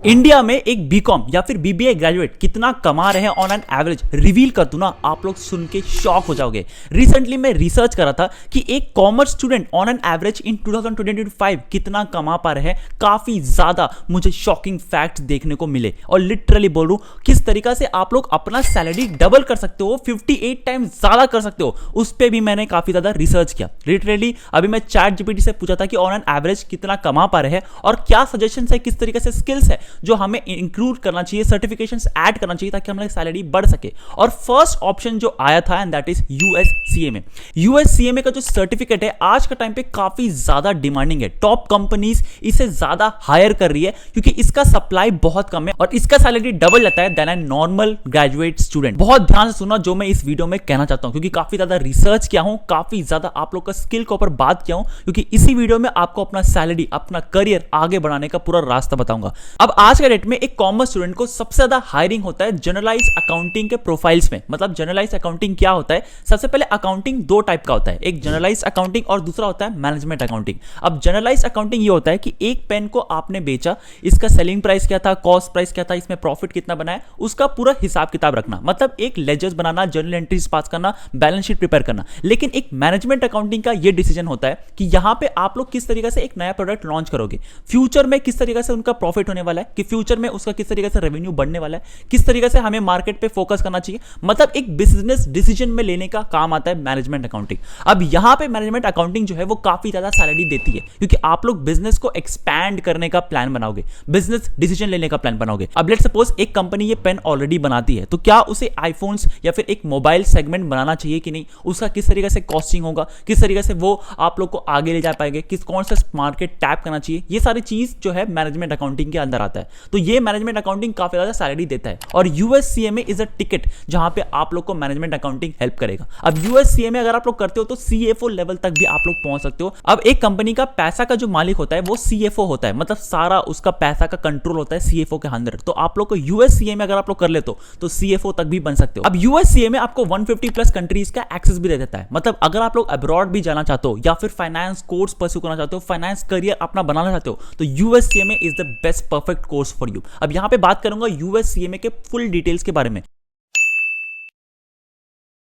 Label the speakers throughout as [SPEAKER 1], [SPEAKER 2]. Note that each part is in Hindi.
[SPEAKER 1] इंडिया में एक बीकॉम या फिर बीबीए ग्रेजुएट कितना कमा रहे हैं ऑन एन एवरेज रिवील कर दूं ना, आप लोग सुन के शॉक हो जाओगे। रिसेंटली मैं रिसर्च करा था कि एक commerce student on an average in 2025 कितना कमा पा रहे हैं। काफी ज्यादा मुझे शॉकिंग फैक्ट्स देखने को मिले और लिटरली बोल रहा हूं किस तरीका से आप लोग अपना सैलरी डबल कर सकते हो, 58 टाइम्स ज्यादा कर सकते हो। उस पर भी मैंने काफी ज्यादा रिसर्च किया। लिटरली अभी मैं चैट जीपीटी से पूछा था कि ऑन एन एवरेज कितना कमा पा रहे हैं और क्या सजेशन है, किस तरीके से स्किल्स है जो हमें इंक्लूड करना चाहिए, सर्टिफिकेशंस ऐड करना चाहिए ताकि हमारी सैलरी बढ़ सके। और फर्स्ट ऑप्शन जो आया था and that is USCMA. USCMA का जो सर्टिफिकेट है आज का टाइम पे काफी ज्यादा डिमांडिंग है। टॉप कंपनीज इसे ज्यादा हायर कर रही है क्योंकि इसका सप्लाई बहुत कम है और इसका सैलरी डबल जाता है then a normal graduate student. बहुत ध्यान से सुनना जो मैं इस वीडियो में कहना चाहता हूं क्योंकि काफी ज्यादा रिसर्च किया हूं, काफी ज्यादा आप लोग का स्किल के ऊपर बात किया हूं क्योंकि इसी वीडियो में आपको अपना सैलरी, अपना करियर आगे बढ़ाने का पूरा रास्ता बताऊंगा। अब आज के डेट में एक कॉमर्स स्टूडेंट को सबसे ज्यादा हायरिंग होता है जनरलाइज अकाउंटिंग के प्रोफाइल्स में। मतलब जनरलाइज अकाउंटिंग क्या होता है? सबसे पहले अकाउंटिंग दो टाइप का होता है, एक जनरलाइज अकाउंटिंग और दूसरा होता है मैनेजमेंट अकाउंटिंग। अब जनरलाइज अकाउंटिंग ये होता है कि एक पेन को आपने बेचा, इसका सेलिंग प्राइस क्या था, कॉस्ट प्राइस क्या था, इसमें प्रॉफिट कितना बनाया, उसका पूरा हिसाब किताब रखना। मतलब एक लेजर्स बनाना, जर्नल एंट्रीज पास करना, बैलेंस शीट प्रिपेयर करना। लेकिन एक मैनेजमेंट अकाउंटिंग का ये डिसीजन होता है कि यहां पे आप लोग किस तरीके से एक नया प्रोडक्ट लॉन्च करोगे, फ्यूचर में किस तरीके से उनका प्रॉफिट होने वाला है, कि फ्यूचर में उसका किस तरीके से रेवेन्यू बढ़ने वाला है, किस तरीके से हमें मार्केट पे फोकस करना चाहिए। मतलब एक बिजनेस डिसीजन में लेने का काम आता है मैनेजमेंट अकाउंटिंग। अब यहां पे मैनेजमेंट अकाउंटिंग जो है वो काफी ज्यादा सैलरी देती है क्योंकि आप लोग बिजनेस को एक्सपैंड करने का प्लान बनाओगे, बिजनेस डिसीजन लेने का प्लान बनाओगे। अब लेट्स सपोज एक कंपनी ये पेन ऑलरेडी बनाती है तो क्या उसे आईफोन्स या फिर एक मोबाइल सेगमेंट बनाना चाहिए कि नहीं, उसका किस तरीके से कॉस्टिंग होगा, किस तरीके से वो आप लोग को आगे ले जा पाएंगे, किस कौन सा मार्केट टैप करना चाहिए, ये सारी चीज जो है मैनेजमेंट अकाउंटिंग के अंदर आता है। तो ये मैनेजमेंट अकाउंटिंग काफी ज्यादा सैलरी देता है और यूएससीएमए इज अ टिकट जहां पे आप लोग को मैनेजमेंट अकाउंटिंग हेल्प करेगा। अब यूएससीएमए अगर आप लोग करते हो तो सीएफओ लेवल तक भी आप लोग पहुंच सकते हो। अब एक कंपनी का पैसा का जो मालिक होता है वो सीएफओ होता है, मतलब सारा उसका पैसा का कंट्रोल होता है सीएफओ के अंदर। तो आप लोग को यूएससीएमए अगर आप लोग कर लेते हो तो सीएफओ तक भी बन सकते हो। अब यूएससीएमए आपको 150 प्लस कंट्रीज का एक्सेस भी दे देता है। मतलब अगर आप लोग अब्रॉड भी जाना चाहते हो या फिर फाइनेंस कोर्स परस्यू करना चाहते हो, फाइनेंस करियर अपना बनाना चाहते हो तो USCMA is the best perfect course for you. अब यहां पे बात करूंगा यूएससीएमए के फुल डिटेल्स के बारे में।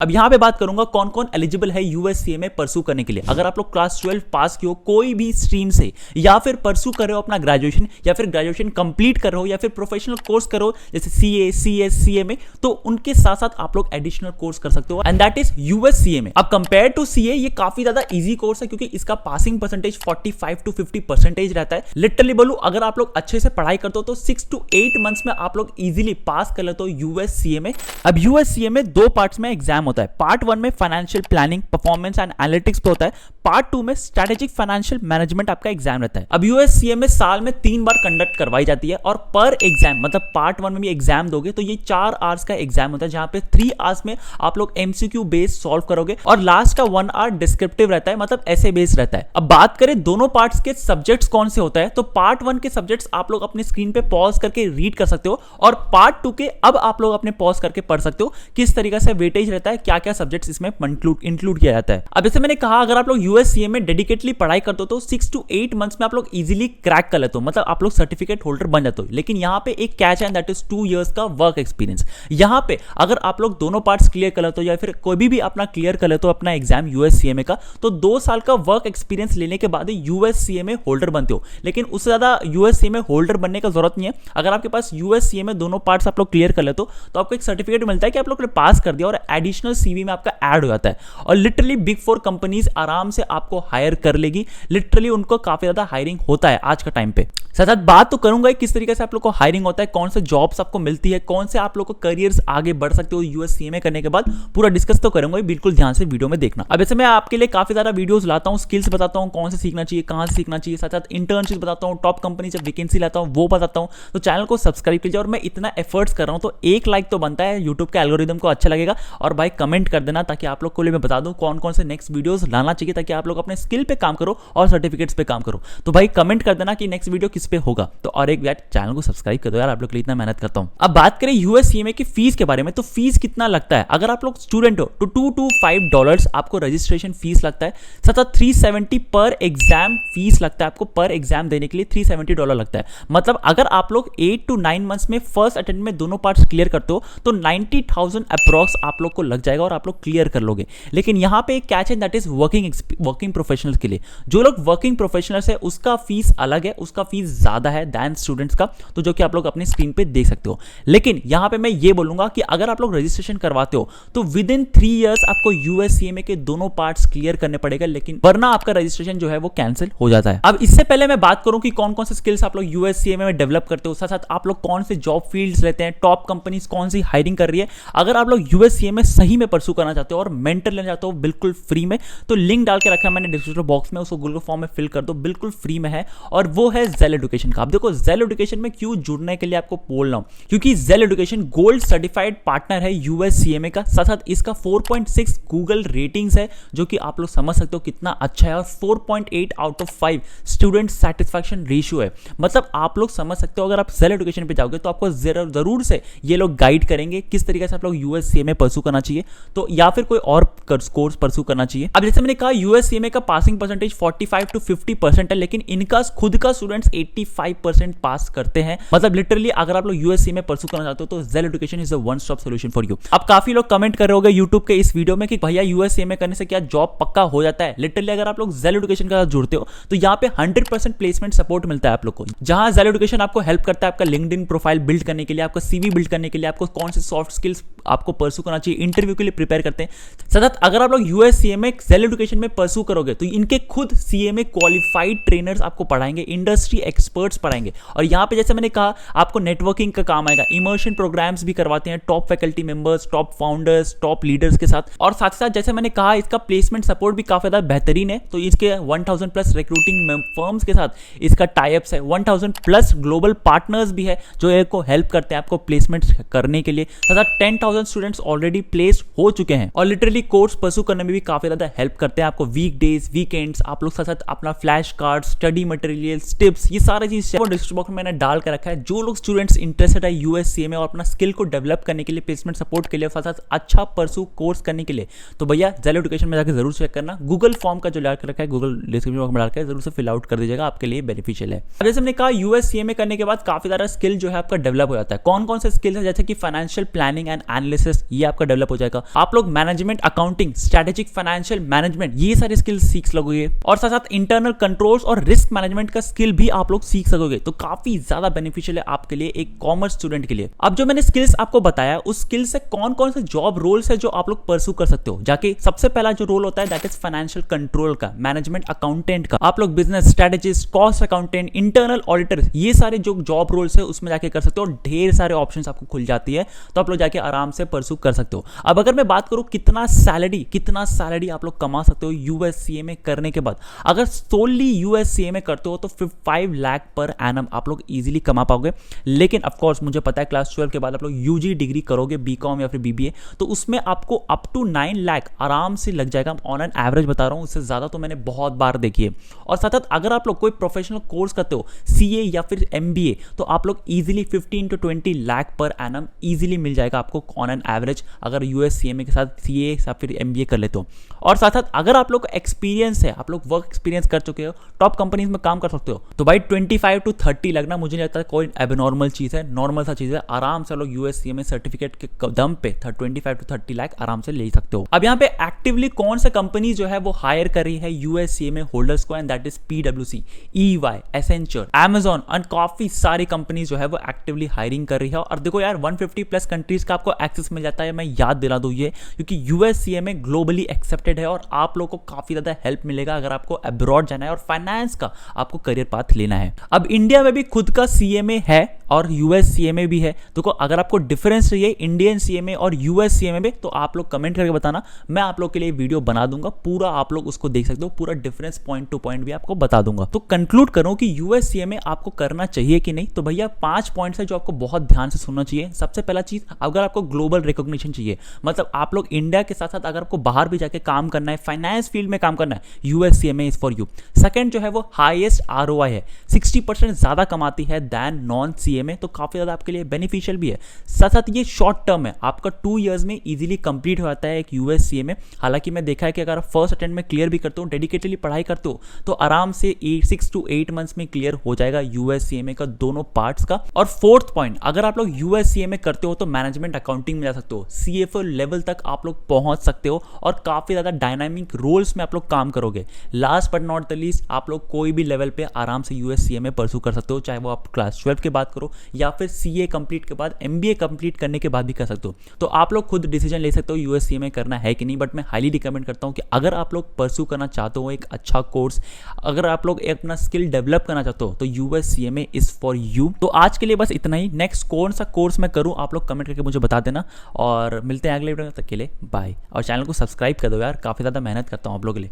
[SPEAKER 1] अब यहां पे बात करूंगा कौन कौन एलिजिबल है यूएससीएमए परस्यू करने के लिए। अगर आप लोग क्लास 12 पास की हो कोई भी स्ट्रीम से या फिर परस्यू कर रहे हो अपना ग्रेजुएशन या फिर ग्रेजुएशन कंप्लीट कर रहे हो या फिर प्रोफेशनल कोर्स करो जैसे सीए, सीएस, सीएमए, तो उनके साथ साथ आप लोग एडिशनल कोर्स कर सकते हो एंड दैट इज यूएससीएमए। अब कंपेयर टू सीए ये काफी ज्यादा इजी कोर्स है क्योंकि इसका पासिंग परसेंटेज 45 to 50% रहता है। लिटरली बोलूं अगर आप लोग अच्छे से पढ़ाई करते हो तो 6 to 8 मंथ्स में आप लोग इजीली पास कर लेते हो यूएससीएमए। अब यूएससीएमए दो पार्ट्स में एग्जाम होता है। पार्ट 1 में financial planning, performance and analytics पे होता है। पार्ट 2 में स्ट्रेटेजिक फाइनेंशियल मैनेजमेंट आपका एग्जाम रहता है। अब यूएससीएमए साल में 3 बार कंडक्ट करवाई जाती है और पर एग्जाम मतलब पार्ट 1 में भी एग्जाम दोगे तो ये 4 आवर्स का एग्जाम होता है जहां पे 3 आवर्स में आप लोग एमसीक्यू बेस्ड सॉल्व करोगे और लास्ट का 1 आवर डिस्क्रिप्टिव रहता है, मतलब ऐसे बेस्ड रहता है। अब बात करें दोनों पार्ट्स के सब्जेक्ट्स कौन से होता है तो पार्ट 1 के सब्जेक्ट्स आप लोग अपनी स्क्रीन पे पॉज करके रीड कर सकते हो और पार्ट 2 के अब आप लोग अपने पॉज करके पढ़ सकते हो किस तरीके से वेटेज रहता है, क्या क्या सब्जेक्ट्स इसमें इंक्लूड किया जाता है। अब जैसे मैंने कहा अगर आप लोग यूएससीएमए डेडिकेटली पढ़ाई करते हो तो 6 to 8 मंथ्स में आप लोग इजीली क्रैक कर लेते हो, मतलब आप लोग सर्टिफिकेट होल्डर बन जाते हो। लेकिन यहां पे एक कैच है दैट इज 2 इयर्स का वर्क एक्सपीरियंस। यहां पे अगर आप लोग दोनों पार्ट्स क्लियर कर लेते हो या फिर कोई भी अपना क्लियर कर लेते हो अपना एग्जाम यूएससीएमए का तो 2 साल का वर्क एक्सपीरियंस लेने के बाद ही यूएससीएमए होल्डर बनते हो। लेकिन उससे ज्यादा यूएससीएमए होल्डर बनने का जरूरत नहीं है। अगर आपके पास यूएससीएमए दोनों पार्ट्स आप लोग क्लियर कर लेते हो तो आपको एक सर्टिफिकेट मिलता है कि आप लोग ने पास कर दिया और एडिशनल सीवी में आपका ऐड हो जाता है और लिटरली बिग 4 कंपनीज आराम से आपको हायर कर लेगी। लिटरली उनको काफी ज्यादा हायरिंग होता है आज का टाइम पे। साथ साथ बात तो करूंगा किस तरीके से आप लोग को हायरिंग होता है, कौन से जॉब्स आपको मिलती है, कौन से आप लोग को करियर्स आगे बढ़ सकते हो यूएससीएमए करने के बाद, पूरा डिस्कस तो करूंगा। बिल्कुल ध्यान से वीडियो में देखना। अब ऐसे मैं आपके लिए काफी ज्यादा वीडियोस लाता हूं, स्किल्स बताता हूं कौन से सीखना चाहिए, कहां से सीखना चाहिए, साथ साथ इंटर्नशिप बताता हूं, टॉप कंपनी से वैकेंसी लाता हूं वो बताता हूं। तो चैनल को सब्सक्राइब कीजिए और मैं इतना एफर्ट्स कर रहा हूं तो एक लाइक तो बनता है, यूट्यूब के एल्गोरिदम को अच्छा लगेगा और भाई कमेंट कर देना ताकि आप लोग को लिए मैं बता दूं कौन कौन से नेक्स्ट वीडियोस लाना चाहिए ताकि आप लोग अपने स्किल पे काम करो और सर्टिफिकेट्स पे काम करो। तो भाई कमेंट कर देना कि नेक्स्ट वीडियो किस पे होगा। तो और एक बार चैनल को सब्सक्राइब कर दो यार, आप लोग के लिए इतना मेहनत करता हूं। अब बात करें यूएससीएमए की फीस के बारे में, तो फीस कितना लगता है अगर आप लोग स्टूडेंट हो तो $2 to $5 आपको रजिस्ट्रेशन फीस लगता है। साथ 370 पर एग्जाम फीस लगता है आपको, पर एग्जाम देने के लिए $370 लगता है। मतलब अगर आप लोग 8 to 9 मंथ्स में फर्स्ट अटेम्प्ट में दोनों पार्ट्स क्लियर करते हो तो 90,000 अप्रॉक्स आप लोग को लग जाएगा और आप लोग क्लियर कर लोगे। लेकिन यहां पे एक कैच है, दैट इज वर्किंग प्रोफेशनल्स के लिए। जो लोग वर्किंग प्रोफेशनल्स है उसका फीस अलग है, उसका फीस ज्यादा है दैन स्टूडेंट्स का, तो जो कि आप लोग अपनी स्क्रीन पे देख सकते हो। लेकिन यहां पे मैं ये बोलूंगा कि अगर आप लोग रजिस्ट्रेशन करवाते हो तो विद इन 3 इयर्स आपको यूएससीएमए के दोनों पार्ट्स क्लियर करने पड़ेगा, लेकिन वरना आपका रजिस्ट्रेशन जो है वो कैंसिल हो जाता है। अब इससे पहले मैं बात करूं कि कौन कौन से स्किल्स आप लोग यूएससीएमए में डेवलप करते हो, साथ साथ आप लोग कौन से जॉब फील्ड्स रहते हैं, टॉप कंपनीज कौन सी हायरिंग कर रही है। अगर आप लोग यूएससीएमए सही में परसू करना चाहते हो और मेंटर लेना चाहते हो बिल्कुल फ्री में, तो लिंक डाल के रखा है मैंने डिस्क्रिप्शन बॉक्स में, उसको गूगल फॉर्म में फिल कर दो, बिल्कुल फ्री में है। और वो है जेल एजुकेशन का। आप देखो जेल एजुकेशन में क्यों जुड़ने के लिए आपको बोल रहा हूं, क्योंकि Zell education gold certified partner है यूएससीएमए का। साथ साथ इसका 4.6 गूगल रेटिंग्स है, जो कि आप लोग समझ सकते हो कितना अच्छा है, और 4.8 out of 5 student satisfaction ratio है। मतलब आप लोग समझ सकते हो अगर आप जेल एजुकेशन पे जाओगे तो आपको जरूर से ये लोग गाइड करेंगे किस तरीके से आप लोग यूएससीएमए परसू करना चाहिए, तो या फिर कोई और कोर्स परसू करना चाहिए। अब जैसे मैंने कहा यूएससीएमए का पासिंग परसेंटेज 45 to 50% है, लेकिन इनका खुद का स्टूडेंट्स 85% पास करते हैं। मतलब लिटरली अगर आप लोग यूएससीएमए परसू करना चाहते हो तो Zell education is a one stop solution for you. अब काफी लोग कमेंट कर रहे होंगे यूट्यूब के इस वीडियो में कि भैया यूएससीएमए करने से क्या जॉब पक्का हो जाता है। लिटरली अगर आप लोग जेल एजुकेशन के साथ जुड़ते हो तो यहाँ पे 100% प्लेसमेंट सपोर्ट मिलता है आप लोग को, जहां जेल एजुकेशन आपको हेल्प करता है आपका लिंक्डइन प्रोफाइल बिल्ड करने के लिए, आपका सीवी बिल्ड करने के लिए, आपको कौन से सॉफ्ट स्किल्स आपको परसू करना चाहिए, इंटरव्यू के लिए प्रिपेयर करते हैं। सतत अगर आप लोग यूएससीएमए जेल एजुकेशन में परसू करोगे तो इनके खुद सीएमए क्वालिफाइड ट्रेनर्स आपको पढ़ाएंगे, इंडस्ट्री एक्सपर्ट्स पढ़ाएंगे। और यहाँ पे जैसे मैंने कहा आपको नेटवर्किंग का काम आएगा, इमर्शन प्रोग्राम्स भी करवाते हैं top faculty members, top founders, top leaders के साथ। और साथ ही साथ जैसे मैंने कहा इसका प्लेसमेंट सपोर्ट भी काफी ज्यादा बेहतरीन है, तो इसके 1000 प्लस रिक्रूटिंग फर्म्स के साथ इसका टाइप्स है, 1000 प्लस ग्लोबल पार्टनर्स भी है जो को हेल्प करते हैं आपको प्लेसमेंट करने के लिए। तथा 10,000 स्टूडेंट्स ऑलरेडी प्लेस्ड हो चुके हैं और लिटरली कोर्स परसू करने में भी काफी ज्यादा हेल्प करते हैं आपको। वीक डेज, वीकेंड्स, आप लोग साथ अपना flash card, study materials, tips, ये सारी चीज डिस्क्रिप्शन बॉक्स में मैंने डाल कर रखा है। जो लोग स्टूडेंट्स इंटरेस्टेड है यूएससीएमए और अपना स्किल को डेवलप करने के लिए, प्लेसमेंट सपोर्ट के लिए, साथ अच्छा परसू कोर्स करने के लिए, तो भैया जेल एजुकेशन में जाकर जरूर चेक करना। गूगल फॉर्म का जो डाल कर रखा है, गूगल डिस्क्रिप्शन बॉक्स में डाल कर जरूर से फिल आउट कर दीजिएगा, आपके लिए बेनिफिशियल है। जैसे हमने कहा यूएससीएमए करने के बाद काफी सारा स्किल जो है आपका डेवलप हो जाता है। कौन कौन से स्किल्स है, जैसे कि फाइनेंशियल प्लानिंग एंड एनालिसिस, ये आपका डेवलप हो जाएगा। आप लोग management accounting, strategic financial management, ये सारे स्किल्स सीख लोगे। और साथ साथ इंटरनल कंट्रोल्स और रिस्क मैनेजमेंट का स्किल भी आप लोग सीख सकोगे, तो काफी ज्यादा बेनिफिशियल है आपके लिए एक कॉमर्स स्टूडेंट के लिए। अब जो मैंने स्किल्स आपको बताया उस स्किल से कौन कौन से जॉब रोल्स है जो आप लोग परसू कर सकते हो। जाके सबसे पहला जो रोल होता है दैट इज फाइनेंशियल कंट्रोल का, मैनेजमेंट अकाउंटेंट का। आप लोग business strategist, cost accountant, internal auditor, ये सारे जो जॉब रोल्स है उसमें जाके कर सकते हो। ढेर सारे ऑप्शंस आपको खुल जाती है, तो आप लोग जाके आराम से परसू कर सकते हो। अब अगर मैं बात करूं कितना सैलरी आप लोग कमा सकते हो यूएससीएमए करने के बाद, अगर सोनली यूएससीएमए करते हो तो 5 लाख पर एनम आप लोग इजीली कमा पाओगे। लेकिन ऑफ कोर्स मुझे पता है क्लास 12 के बाद आप लोग यूजी डिग्री करोगे, बीकॉम या फिर बीबीए, तो उसमें आपको अप टू 9 लाख आराम से लग जाएगा। ऑन एन एवरेज बता रहा हूं, उससे ज्यादा तो मैंने बहुत बार देखी है। और साथ अगर आप लोग कोई प्रोफेशनल कोर्स करते हो, सीए या फिर एमबीए, तो आप लोग easily 15 to 20 lakh per annum easily मिल जाएगा आपको ऑन एन एवरेज, अगर यूएससीएमए के साथ सीए या फिर एमबीए कर लेते हो। और साथ अगर आप लोग एक्सपीरियंस है, आप लोग वर्क एक्सपीरियंस कर चुके हो, टॉप कंपनीज में काम कर सकते हो, तो भाई 25 to 30 लगना मुझे नहीं लगता कोई एबनॉर्मल चीज है, नॉर्मल सा चीज है। आराम से लोग यूएससीएमए सर्टिफिकेट के दम पे 25 to 30 लाख आराम से ले सकते हो। अब यहाँ पे एक्टिवली कौन सा कंपनी जो है वो हायर कर रही है यूएससीएमए होल्डर्स को, एंड दैट इज पीडब्ल्यूसी, ईवाई, एसेंचर, अमेजॉन एंड काफी सारी कंपनी जो है वो एक्टिवली हायरिंग कर रही है। और देखो यार 150 प्लस कंट्रीज का आपको एक्सेस मिल जाता है, मैं याद दिला दूं ये, क्योंकि यूएससीएमए ग्लोबली एक्सेप्टेड है और आप लोगों को काफी ज्यादा हेल्प मिलेगा अगर आपको अब्रॉड जाना है और फाइनेंस का आपको करियर पाथ लेना है। अब इंडिया में भी खुद का सीएमए है, और यूएस सीएमए भी है। देखो अगर आपको डिफरेंस चाहिए इंडियन सीएमए और यूएस सीएमए में, तो आप लोग कमेंट करके बताना, मैं आप लोग के लिए वीडियो बना दूंगा, पूरा आप लोग उसको देख सकते हो, पूरा डिफरेंस पॉइंट टू पॉइंट भी आपको बता दूंगा। तो कंक्लूड करूं कि यूएस सीएमए आपको करना चाहिए कि नहीं, तो भैया 5 पॉइंट्स है जो आपको बहुत ध्यान से सुनना चाहिए। सबसे पहला चीज, अगर आपको ग्लोबल रिकॉग्निशन चाहिए, मतलब आप लोग इंडिया के साथ साथ अगर आपको बाहर भी जाके काम करना है, फाइनेंस फील्ड में काम करना है, US CMA is for you. Second जो है वो हाईएस्ट आरओआई है, 60% ज्यादा कमाती है दैन नॉन सीएमए, तो काफी ज्यादा आपके लिए बेनिफिशियल भी है। साथ साथ ये शॉर्ट टर्म है, आपका 2 इयर्स में इजीली कंप्लीट हो जाता है एक यूएस सीएमए। हालांकि मैं देखा है कि अगर आप फर्स्ट अटेम्प्ट में क्लियर भी करते हो, डेडिकेटली पढ़ाई करते हो, तो आराम से 6 to 8 मंथ्स में क्लियर हो जाएगा यूएस सीएमए का दोनों पार्ट्स का। और फोर्थ पॉइंट, अगर आप लोग यूएस सीएमए करते हो तो मैनेजमेंट अकाउंटिंग में जा सकते हो, सीएफओ लेवल तक आप लोग पहुंच सकते हो और काफी ज्यादा डायनामिक रोल्स में आप लोग काम करोगे। Last but not the least, आप लोग कोई भी लेवल पे आराम से यूएस सीएमए परसू कर सकते हो, चाहे वो आप क्लास 12 के बाद करो या फिर सीए कंप्लीट के बाद, एमबीए कंप्लीट करने के बाद भी कर सकते हो। तो आप लोग खुद डिसीजन ले सकते हो यूएस सीएमए करना है कि नहीं, बट मैं हाईली रिकमेंड करता हूं कि अगर आप लोग परसू करना चाहते हो एक अच्छा कोर्स, अगर आप लोग अपना स्किल डेवलप करना चाहते हो, तो US CMA is for you. तो आज के लिए बस इतना ही। नेक्स्ट कौन सा कोर्स मैं करूं आप लोग कमेंट करके मुझे बता देना, और मिलते हैं अगले वीडियो में, तक के लिए बाय। और चैनल को सब्सक्राइब कर दो यार, काफी ज्यादा मेहनत करता हूं आप लोगों के लिए।